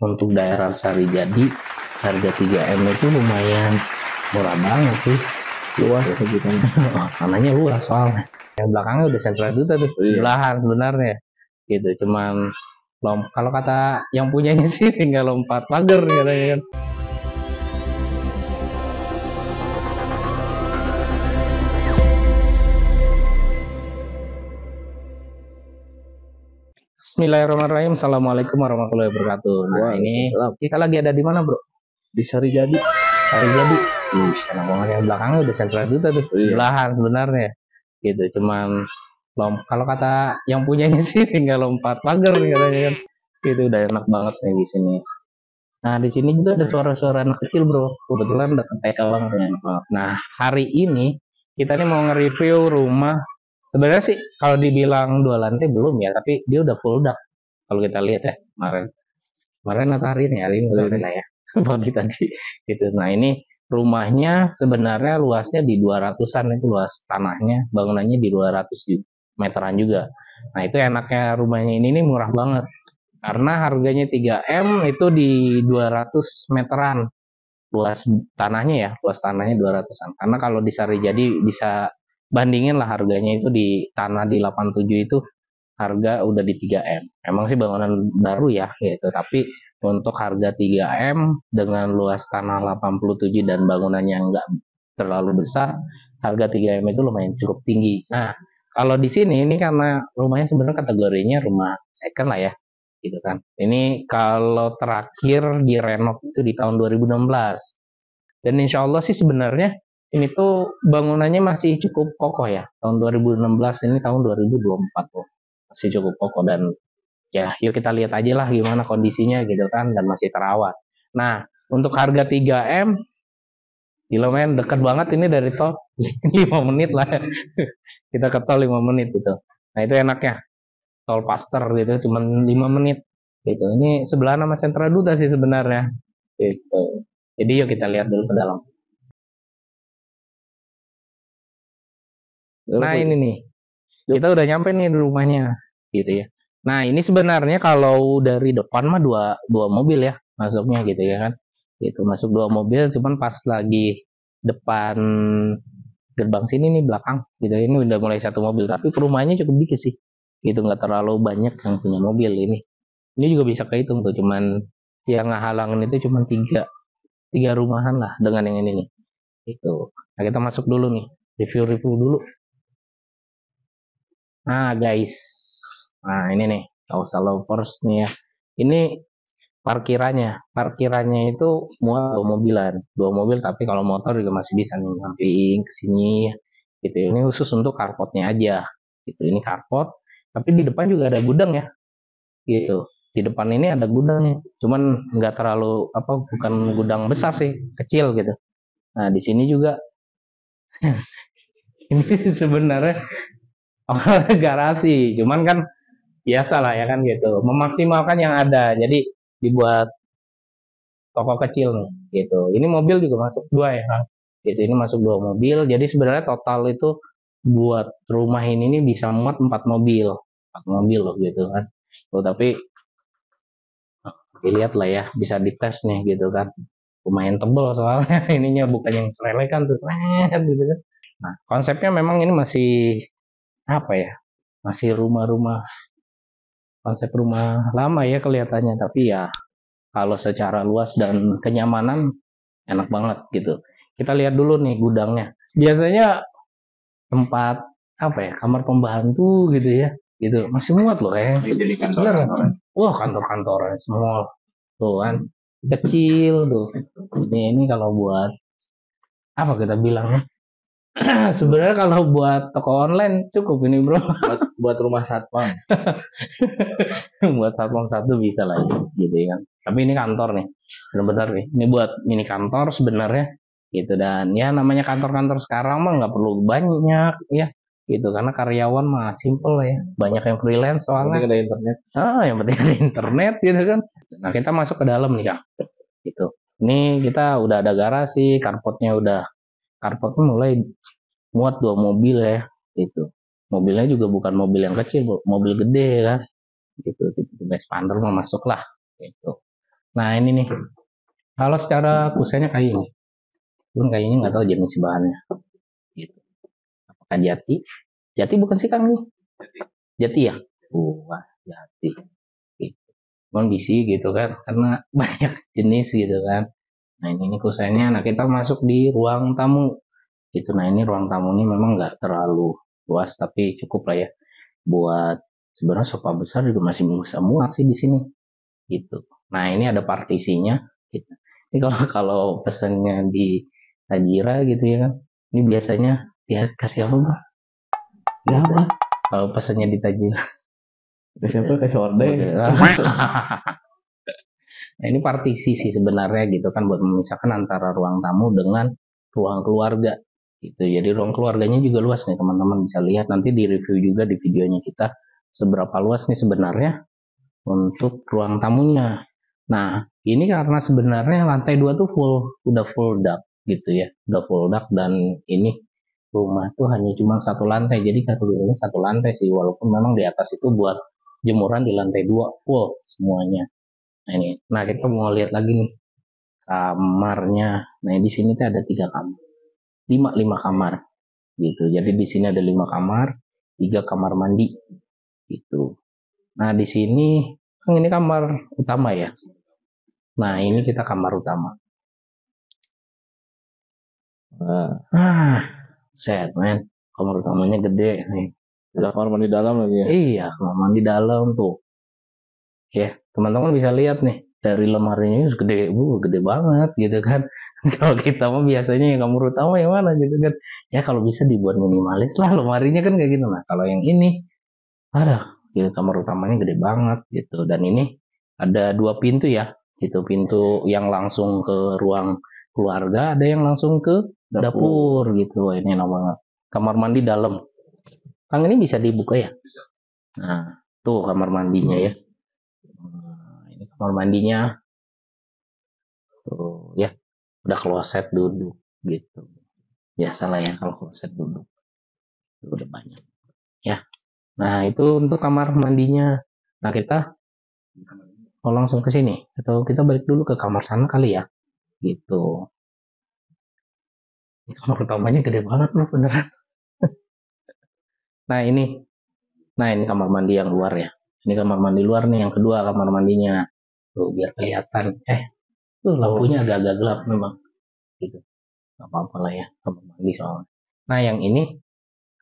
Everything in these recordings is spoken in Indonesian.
untuk daerah Sarijadi harga 3M itu lumayan murah banget sih. Luas gitu. Tanahnya luas soalnya. Yang belakangnya udah sentra duta tuh, sebelahan sebenarnya. Gitu, cuman kalau kata yang punyanya sih tinggal lompat pagar katanya kan. Bismillahirrahmanirrahim. Assalamualaikum warahmatullahi wabarakatuh. Nah, ini kita lagi ada di mana, bro? Di Sarijadi. Sarijadi. Karena banget yang belakangnya udah sentra duta tuh, sebelahan sebenarnya. Gitu, cuman kalau kata yang punyanya sih tinggal lompat pagar katanya kan. Itu udah enak banget nih di sini. Nah, di sini juga ada suara-suara anak kecil, bro. Kebetulan dekat TK banget ya. Nah, hari ini kita nih mau nge-review rumah. Sebenarnya sih kalau dibilang 2 lantai belum ya, tapi dia udah full dak. Kalau kita lihat ya kemarin atau hari ini sore lah ya. Pagi tadi gitu. Nah, ini rumahnya sebenarnya luasnya di 200-an itu luas tanahnya, bangunannya di 200 meteran juga. Nah, itu enaknya rumahnya ini nih murah banget. Karena harganya 3M itu di 200 meteran. Luas tanahnya 200-an. Karena kalau di Sarijadi bisa bandingin lah harganya itu di tanah di 87 itu harga udah di 3M. Emang sih bangunan baru ya gitu, tapi untuk harga 3M dengan luas tanah 87 dan bangunannya enggak terlalu besar, harga 3M itu lumayan cukup tinggi. Nah, kalau di sini ini karena rumahnya sebenarnya kategorinya rumah second lah ya, gitu kan. Ini kalau terakhir direnov itu di tahun 2016. Dan insya Allah sih sebenarnya ini tuh bangunannya masih cukup kokoh ya. Tahun 2016 ini tahun 2024 tuh. Masih cukup kokoh dan ya yuk kita lihat aja lah gimana kondisinya gitu kan dan masih terawat. Nah, untuk harga 3M gila men, deket banget ini dari tol 5 menit lah. Kita ke tol 5 menit gitu. Nah, itu enaknya. Tol Paster gitu cuman 5 menit gitu. Ini sebelah nama Sentra Duta sih sebenarnya. Gitu. Jadi yuk kita lihat dulu ke dalam. Nah, ini nih. Kita udah nyampe nih di rumahnya gitu ya. Nah, ini sebenarnya kalau dari depan mah dua mobil ya masuknya gitu ya kan. Itu masuk 2 mobil cuman pas lagi depan gerbang sini nih belakang gitu ini udah mulai 1 mobil tapi perumahannya cukup dikit sih. Gitu nggak terlalu banyak yang punya mobil ini. Ini juga bisa kehitung tuh cuman yang ngehalangin itu cuman tiga rumahan lah dengan yang ini nih. Itu. Nah, kita masuk dulu nih. Review dulu. Nah, guys. Nah, ini nih. Kausa Lovers nih ya. Ini parkirannya. Parkirannya itu muat 2 mobilan. 2 mobil tapi kalau motor juga masih bisa nih samping ke sini gitu. Ini khusus untuk carportnya aja. Gitu. Ini carport. Tapi di depan juga ada gudang ya. Gitu. Di depan ini ada gudangnya. Cuman nggak terlalu bukan gudang besar sih, kecil gitu. Nah, di sini juga ini sebenarnya garasi. Cuman kan biasa lah ya kan gitu. Memaksimalkan yang ada. Jadi dibuat toko kecil nih gitu. Ini mobil juga masuk 2 ya kan. Gitu ini masuk 2 mobil. Jadi sebenarnya total itu buat rumah ini nih bisa muat 4 mobil. 4 mobil loh gitu kan. Tuh, tapi dilihat lah ya, bisa dites nih gitu kan. Lumayan tebel soalnya ininya bukan yang selelekan tuh gitu kan. Nah, konsepnya memang ini masih apa ya? Masih rumah-rumah konsep rumah lama ya kelihatannya, tapi ya kalau secara luas dan kenyamanan enak banget gitu. Kita lihat dulu nih gudangnya. Biasanya tempat kamar pembantu gitu ya, gitu masih muat loh ya. Jadi kantor. Wah, kantor-kantoran semua tuh kan kecil tuh. Ini kalau buat kita bilangnya sebenarnya kalau buat toko online cukup ini bro. Buat rumah satpam. Buat satpam satu bisa lah gitu ya kan. Tapi ini kantor nih, benar-benar nih. Ini buat mini kantor sebenarnya gitu dan ya namanya kantor-kantor sekarang mah nggak perlu banyak ya gitu karena karyawan mah simple ya. Banyak yang freelance soalnya. Ada internet. Yang penting ada internet gitu kan. Nah kita masuk ke dalam nih kak. Gitu. Ini kita udah ada garasi, carportnya mulai muat 2 mobil ya gitu. Mobilnya juga bukan mobil yang kecil, mobil gede kan gitu. Tipe Expander mau masuk lah gitu. Nah ini nih, kalau secara kusanya kayu nih, pun kayunya nggak tahu jenis bahannya. Gitu. Apakah jati? Jati bukan sih Kang nih? Jati ya? Wah, jati. Gitu. Cuman bisi gitu kan, karena banyak jenis gitu kan. Nah ini kusanya, nah kita masuk di ruang tamu. Gitu. Nah ini ruang tamu ini memang nggak terlalu luas, tapi cukup lah ya buat sebenarnya sofa besar juga masih bisa muat sih di sini. Gitu. Nah ini ada partisinya. Gitu. Ini kalau kalau pesannya di Tajira gitu ya kan, ini biasanya dia kasih apa Bang? Ya apa? Kalau pesannya di Tajira. Siapa kasih orde? Nah ini partisi sih sebenarnya gitu kan buat memisahkan antara ruang tamu dengan ruang keluarga gitu. Jadi ruang keluarganya juga luas nih teman-teman bisa lihat nanti di review juga di videonya kita seberapa luas nih sebenarnya untuk ruang tamunya. Nah ini karena sebenarnya lantai 2 tuh udah full dark gitu ya, udah full dark dan ini rumah tuh hanya cuma satu lantai jadi kategorinya satu lantai sih walaupun memang di atas itu buat jemuran di lantai 2 full semuanya. Nah ini, nah kita mau lihat lagi nih kamarnya. Nah di sini tuh ada 3 kamar, lima kamar gitu. Jadi di sini ada 5 kamar, 3 kamar mandi gitu. Nah di sini kan ini kamar utama ya. Nah ini kita kamar utama. Ah, set men, kamar utamanya gede nih. Ada kamar mandi dalam lagi ya? Iya, kamar mandi dalam tuh. Ya, teman-teman bisa lihat nih dari lemarinya gede, gede banget gitu kan. Kalau kita mah biasanya yang kamar utama yang mana gitu kan. Ya kalau bisa dibuat minimalis lah lemarinya kan kayak gitu. Nah kalau yang ini, ada gitu kamar utamanya gede banget gitu. Dan ini ada 2 pintu ya, gitu pintu yang langsung ke ruang keluarga, ada yang langsung ke dapur gitu. Ini enak banget. Kamar mandi dalam. Kang ini bisa dibuka ya? Nah, tuh kamar mandinya ya. Nah, ini kamar mandinya. Tuh ya, udah kloset duduk gitu. Biasalah ya kalau kloset duduk. Itu udah banyak. Ya. Nah, itu untuk kamar mandinya. Nah, kita mau langsung ke sini atau kita balik dulu ke kamar sana kali ya. Gitu. Ini kamar utamanya gede banget loh beneran. Nah, ini. Nah, ini kamar mandi yang luar ya. Ini kamar mandi luar nih yang kedua kamar mandinya. Tuh biar kelihatan. Tuh lampunya agak-agak gelap memang. Gitu. Gak apa-apa lah ya kamar mandi soalnya. Nah, yang ini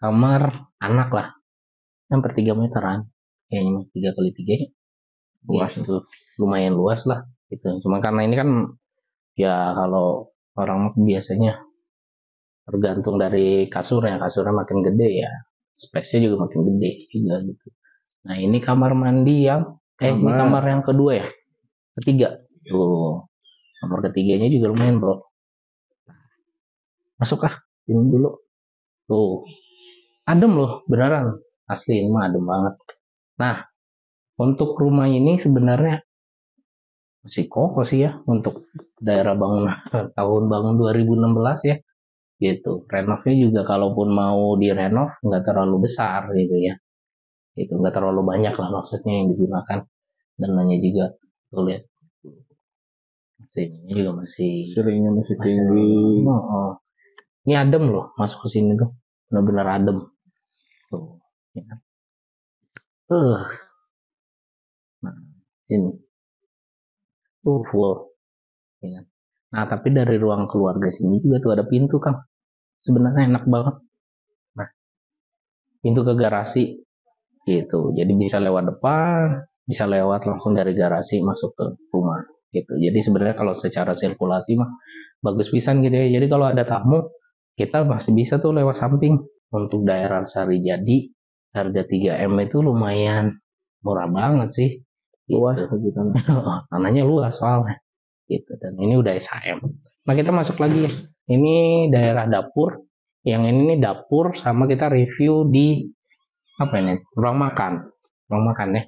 kamar anak lah. Yang per 3 meteran. Kayaknya 3 kali 3 ya. Luas itu lumayan luas lah. Gitu. Cuma karena ini kan ya kalau orang biasanya tergantung dari kasurnya makin gede ya space-nya juga makin gede juga gitu. Nah ini kamar mandi yang ini kamar yang kedua ya, ketiga tuh kamar ketiganya juga lumayan bro. Masuk ah ini dulu tuh adem loh beneran asli ini mah adem banget. Nah untuk rumah ini sebenarnya masih kokoh sih ya untuk daerah bangunan tahun bangun 2016 ya gitu. Renovnya juga kalaupun mau direnov nggak terlalu besar gitu ya. Itu nggak terlalu banyak lah maksudnya yang digunakan. Dan nanya juga tuh lihat sininya juga masih Seringnya masih tinggi. Oh. Ini adem loh masuk ke sini tuh. Benar-benar adem. Tuh. Ya. Nah, ini. Full. Ya. Nah, tapi dari ruang keluarga sini juga tuh ada pintu kan. Sebenarnya enak banget. Nah, pintu ke garasi gitu. Jadi bisa lewat depan, bisa lewat langsung dari garasi masuk ke rumah gitu. Jadi sebenarnya kalau secara sirkulasi mah bagus pisan gitu ya. Jadi kalau ada tamu kita masih bisa tuh lewat samping. Untuk daerah Sarijadi harga 3M itu lumayan murah banget sih. Luas gitu. Tanahnya luas soalnya gitu. Dan ini udah SHM. Nah kita masuk lagi ya. Ini daerah dapur. Yang ini nih dapur sama kita review di apa ini ruang makan ya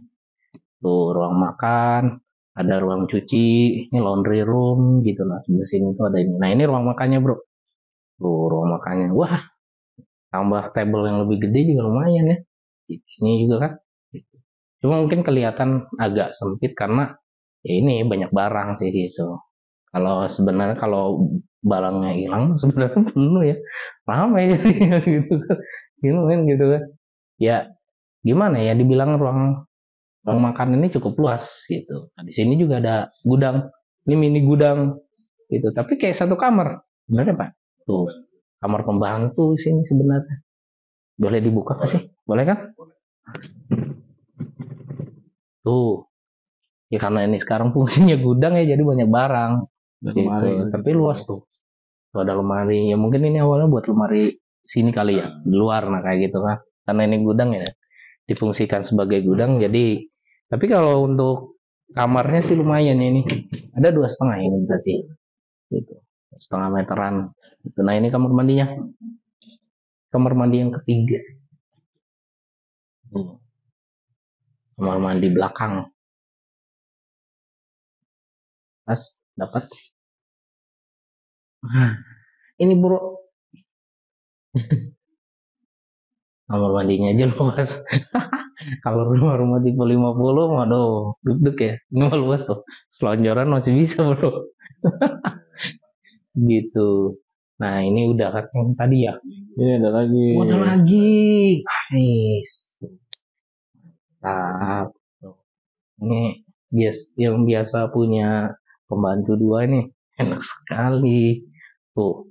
tuh ruang makan ada ruang cuci ini laundry room gitu lah sebelah sini tuh ada ini. Nah ini ruang makannya bro tuh ruang makannya wah tambah table yang lebih gede juga lumayan ya ini juga kan cuma mungkin kelihatan agak sempit karena ya ini banyak barang sih gitu. Kalau sebenarnya kalau barangnya hilang sebenarnya penuh ya, ramai jadi gitu kan, gitu kan. Ya gimana ya, dibilang ruang makan ini cukup luas gitu. Nah, di sini juga ada gudang, ini mini gudang gitu. Tapi kayak satu kamar, sebenarnya Pak. Tuh, kamar pembantu sini sebenarnya. Boleh dibuka nggak sih? Boleh kan? Tuh, ya karena ini sekarang fungsinya gudang ya, jadi banyak barang. Gitu. Tapi luas tuh. Tuh ada lemari. Ya mungkin ini awalnya buat lemari sini kali ya, di luar, nah kayak gitu kan. Karena ini gudang ya, difungsikan sebagai gudang. Jadi, tapi kalau untuk kamarnya sih lumayan ini. Ada 2,5 ini berarti. Gitu. 1,5 meteran. Gitu. Nah ini kamar mandinya. Kamar mandi yang ketiga. Kamar mandi belakang. Pas dapat. Ini bro, kamar mandinya aja luas. Kalau rumah-rumah tipe 50, waduh, deg-deg ya. Ini mah luas tuh. Selonjoran masih bisa bro. Gitu. Nah ini udah kan yang tadi ya. Ini ada lagi. Ada lagi. Nice. Nah, ini yang biasa punya pembantu 2 nih. Enak sekali. Tuh,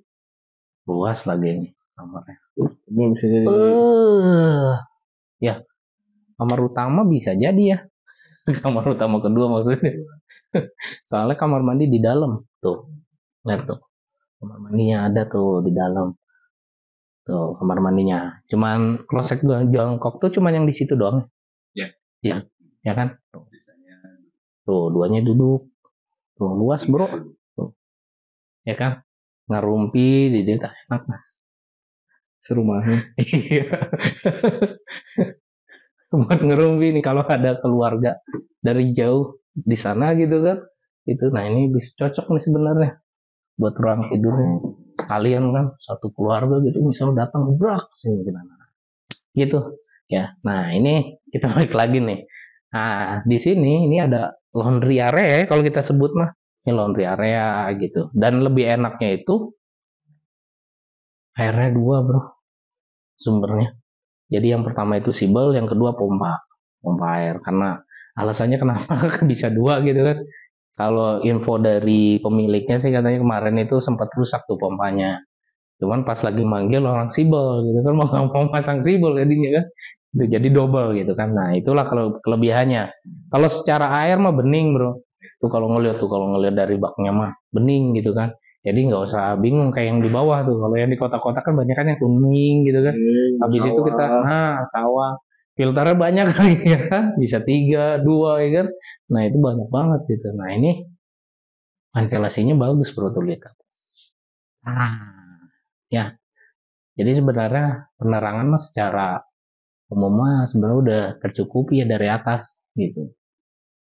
luas lagi nih kamarnya. Ini bisa jadi. Ya, kamar utama bisa jadi ya. Kamar utama kedua maksudnya. Soalnya kamar mandi di dalam. Tuh, lihat tuh. Kamar mandinya ada tuh di dalam. Tuh, kamar mandinya. Cuman kloset jongkok tuh cuman yang di situ doang. Ya. Ya, ya kan? Tuh, duanya duduk. Tuh, luas bro. Tuh, ya kan? Ngerumpi di dia enak mas. Serumahnya. Iya. Buat ngerumpi nih kalau ada keluarga dari jauh di sana gitu kan. Itu, nah ini bisa cocok nih sebenarnya buat ruang tidurnya. Sekalian kan satu keluarga gitu misalnya datang brak sini gimana. Gitu. Ya. Nah, ini kita balik lagi nih. Nah, di sini ini ada laundry area ya, kalau kita sebut mah. Ini laundry area gitu. Dan lebih enaknya itu airnya 2, bro. Sumbernya. Jadi yang pertama itu sibel, yang kedua pompa. Pompa air. Karena alasannya kenapa bisa 2 gitu kan. Kalau info dari pemiliknya sih katanya kemarin itu sempat rusak tuh pompanya. Cuman pas lagi manggil orang sibel gitu kan, mau pasang sibel jadinya kan. Jadi double gitu kan. Nah, itulah kalau kelebihannya. Kalau secara air mah bening, bro. Tuh kalau ngelihat dari baknya mah bening gitu kan. Jadi nggak usah bingung kayak yang di bawah tuh. Kalau yang di kota-kota kan banyak kan yang kuning gitu kan. Habis itu kita sawah. Filternya banyak lagi ya kan. Bisa 3, 2 ya kan. Nah, itu banyak banget gitu. Nah, ini ventilasinya bagus, bro, tuh lihat. Ya. Jadi sebenarnya penerangan mah secara umum mah sebenarnya udah tercukupi ya dari atas gitu.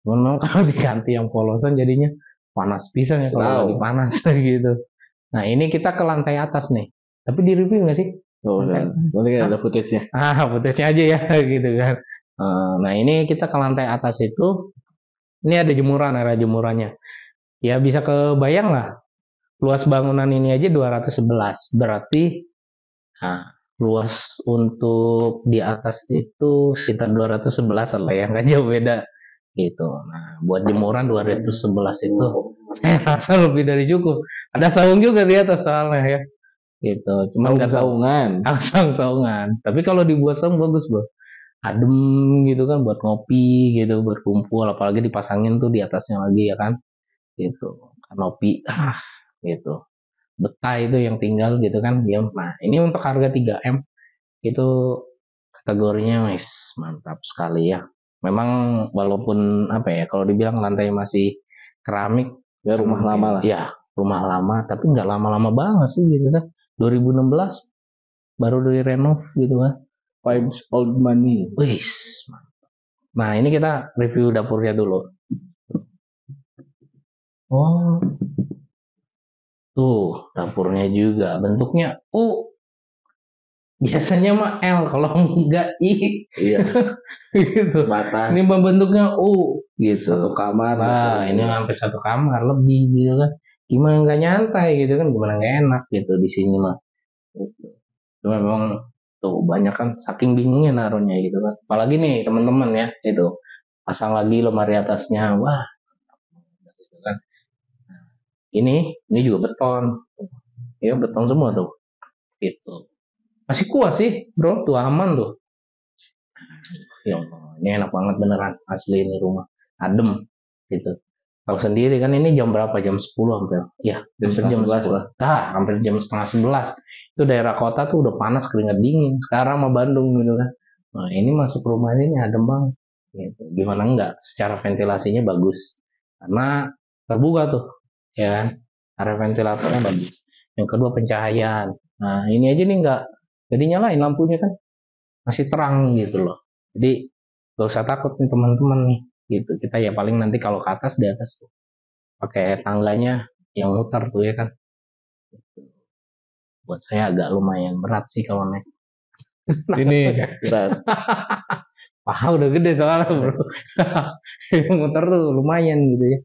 Cuman memang kalau diganti yang polosan jadinya panas pisan ya kalau lagi panas gitu. Nah ini kita ke lantai atas nih. Tapi di review nggak sih? Oh, nanti ada footage-nya. Footage-nya aja ya gitu kan. Nah ini kita ke lantai atas itu. Ini ada jemuran, area jemurannya. Ya bisa kebayang lah. Luas bangunan ini aja 211. Berarti nah, luas untuk di atas itu sekitar 211 lah ya, nggak jauh beda gitu. Nah, buat jemuran 211 itu saya rasa lebih dari cukup. Ada saung juga di atas soalnya ya. Gitu. Cuman nggak saungan. Saungan. Tapi kalau dibuat saung bagus, Bro. Adem gitu kan buat ngopi gitu, berkumpul apalagi dipasangin tuh di atasnya lagi ya kan. Gitu. Kanopi gitu. Betah itu yang tinggal gitu kan diam. Nah, ini untuk harga 3M itu kategorinya wis mantap sekali ya. Memang walaupun apa ya, kalau dibilang lantai masih keramik ya rumah lama lah. Ya, rumah lama tapi nggak lama-lama banget sih gitu kan. 2016 baru dari renov gitu kan. Vibes old money. Wis. Nah, ini kita review dapurnya dulu. Oh. Tuh, dapurnya juga bentuknya biasanya mah L, kalau enggak I. Iya. Gitu. Batas. Ini bentuknya U gitu. Satu kamar. Nah, ini sampai satu kamar lebih gitu kan. Gimana nggak nyantai gitu kan, gimana nggak enak gitu di sini mah. Gitu. Cuma memang tuh banyak kan saking bingungnya naruhnya gitu kan. Apalagi nih teman-teman ya itu pasang lagi lemari atasnya, wah gitu kan. Ini juga beton, ya beton semua tuh. Gitu. Masih kuat sih, bro, tuh aman tuh. Ya Allah, ini enak banget beneran asli ini rumah, adem gitu. Kalau sendiri kan ini jam berapa? Jam 10 hampir. Ya, jam 11 lah. Hampir jam setengah 11. Itu daerah kota tuh udah panas keringat dingin. Sekarang mau Bandung gitu kan. Nah, ini masuk rumah ini adem banget. Gitu. Gimana enggak? Secara ventilasinya bagus. Karena terbuka tuh, ya kan? Area ventilatornya bagus. Yang kedua pencahayaan. Nah, ini aja nih enggak. Jadi nyalain lampunya kan masih terang gitu loh. Jadi gak usah takut nih teman-teman nih gitu. Kita ya paling nanti kalau ke atas, di atas tuh pakai tangganya yang muter tuh ya kan. Buat saya agak lumayan berat sih kalau naik. Ini berat. Paha udah gede soalnya bro. Yang muter tuh lumayan gitu ya.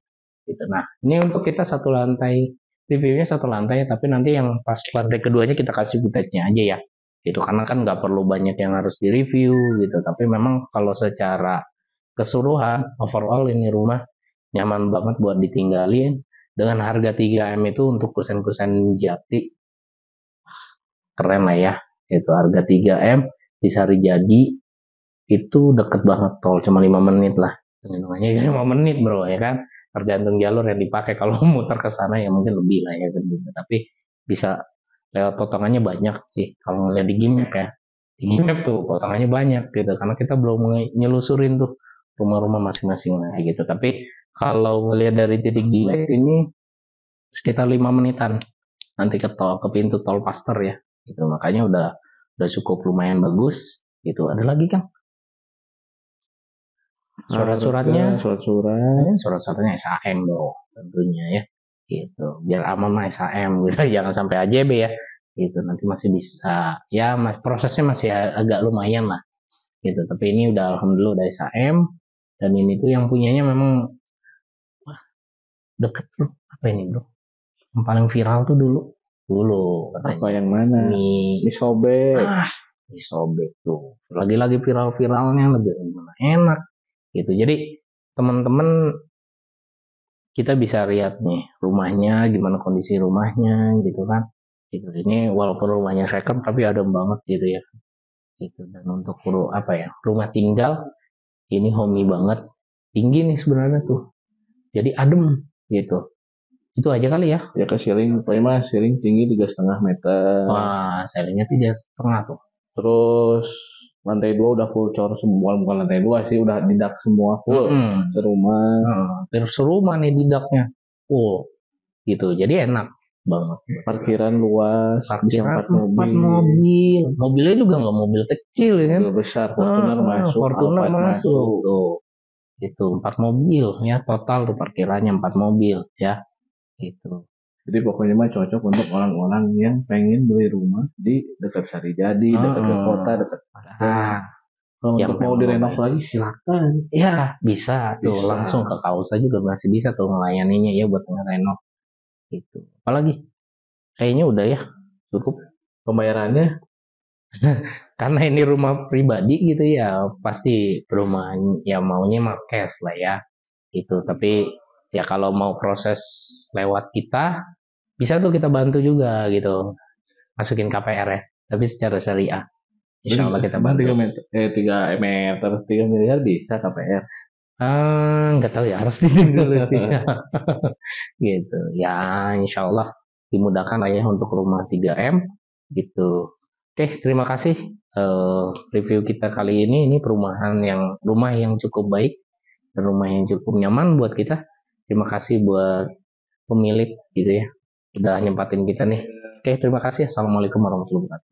Gitu. Nah ini untuk kita satu lantai, reviewnya satu lantai, tapi nanti yang pas lantai keduanya kita kasih footage-nya aja ya. Gitu karena kan nggak perlu banyak yang harus direview gitu. Tapi memang kalau secara keseluruhan overall ini rumah nyaman banget buat ditinggalin dengan harga 3M itu untuk kusen-kusen Jati keren lah ya. Itu harga 3M di Sarijadi itu deket banget tol, cuma 5 menit lah hitungannya. 5 menit bro ya kan, tergantung jalur yang dipakai. Kalau muter ke sana ya mungkin lebih lah ya kan gitu. Tapi bisa lewat potongannya banyak sih kalau ngeliat di Gimap ya. Di Gimap tuh potongannya banyak gitu karena kita belum nyelusurin tuh rumah-rumah masing-masing lah gitu. Tapi kalau ngelihat dari titik delay ini sekitar 5 menitan nanti ke tol, ke pintu tol Paster ya gitu. Makanya udah cukup lumayan bagus gitu. Ada lagi kan surat-suratnya? Surat-suratnya SHM bro tentunya ya gitu, biar aman mah SHM gitu. Jangan sampai AJB ya gitu, nanti masih bisa ya, prosesnya masih agak lumayan lah gitu. Tapi ini udah alhamdulillah udah SHM, dan ini tuh yang punyanya memang deket bro. Apa ini bro, yang paling viral tuh dulu katanya. Apa yang mana? Mie sobek. Mie sobek tuh lagi-lagi viral-viralnya, lebih enak gitu. Jadi teman-teman kita bisa lihat nih rumahnya gimana, kondisi rumahnya gitu kan gitu. Ini walaupun rumahnya second tapi adem banget gitu ya gitu. Dan untuk apa ya, rumah tinggal ini homey banget, tinggi nih sebenarnya tuh, jadi adem gitu. Itu aja kali ya. Ya ke ceiling, paling ceiling tinggi 3,5 meter. Wah, ceilingnya 3,5 tuh. Terus lantai 2 udah full cor semua, bukan lantai 2 sih, udah didak semua full serumah. Serumah nih didaknya full gitu, jadi enak banget. Parkiran luas, parkiran 4 mobil. Mobilnya juga nggak mobil kecil ya kan, mobil besar, Fortuner masuk, Fortuner masuk tuh. Itu 4 mobil ya total tuh parkirannya, 4 mobil ya gitu. Jadi pokoknya mah cocok untuk orang-orang yang pengen beli rumah di dekat Sarijadi, dekat ke kota, dekat kalau untuk mau direnov lagi silakan. Ya bisa tuh, langsung ke Kausa juga masih bisa tuh melayaninya ya buat ngerenov gitu. Apalagi kayaknya udah ya cukup pembayarannya. Karena ini rumah pribadi gitu ya, pasti perumahan ya maunya mah cash lah ya gitu. Tapi ya kalau mau proses lewat kita bisa tuh kita bantu juga gitu, masukin KPR ya, tapi secara syariah. Insya Allah kita bantu. 3 miliar bisa KPR. Nggak tahu ya, harus dulu sih. Gitu ya, insya Allah dimudahkan lah ya untuk rumah 3M gitu. Oke, terima kasih review kita kali ini rumah yang cukup baik dan rumah yang cukup nyaman buat kita. Terima kasih buat pemilik gitu ya, udah nyempatin kita nih. Oke, terima kasih. Assalamualaikum warahmatullahi wabarakatuh.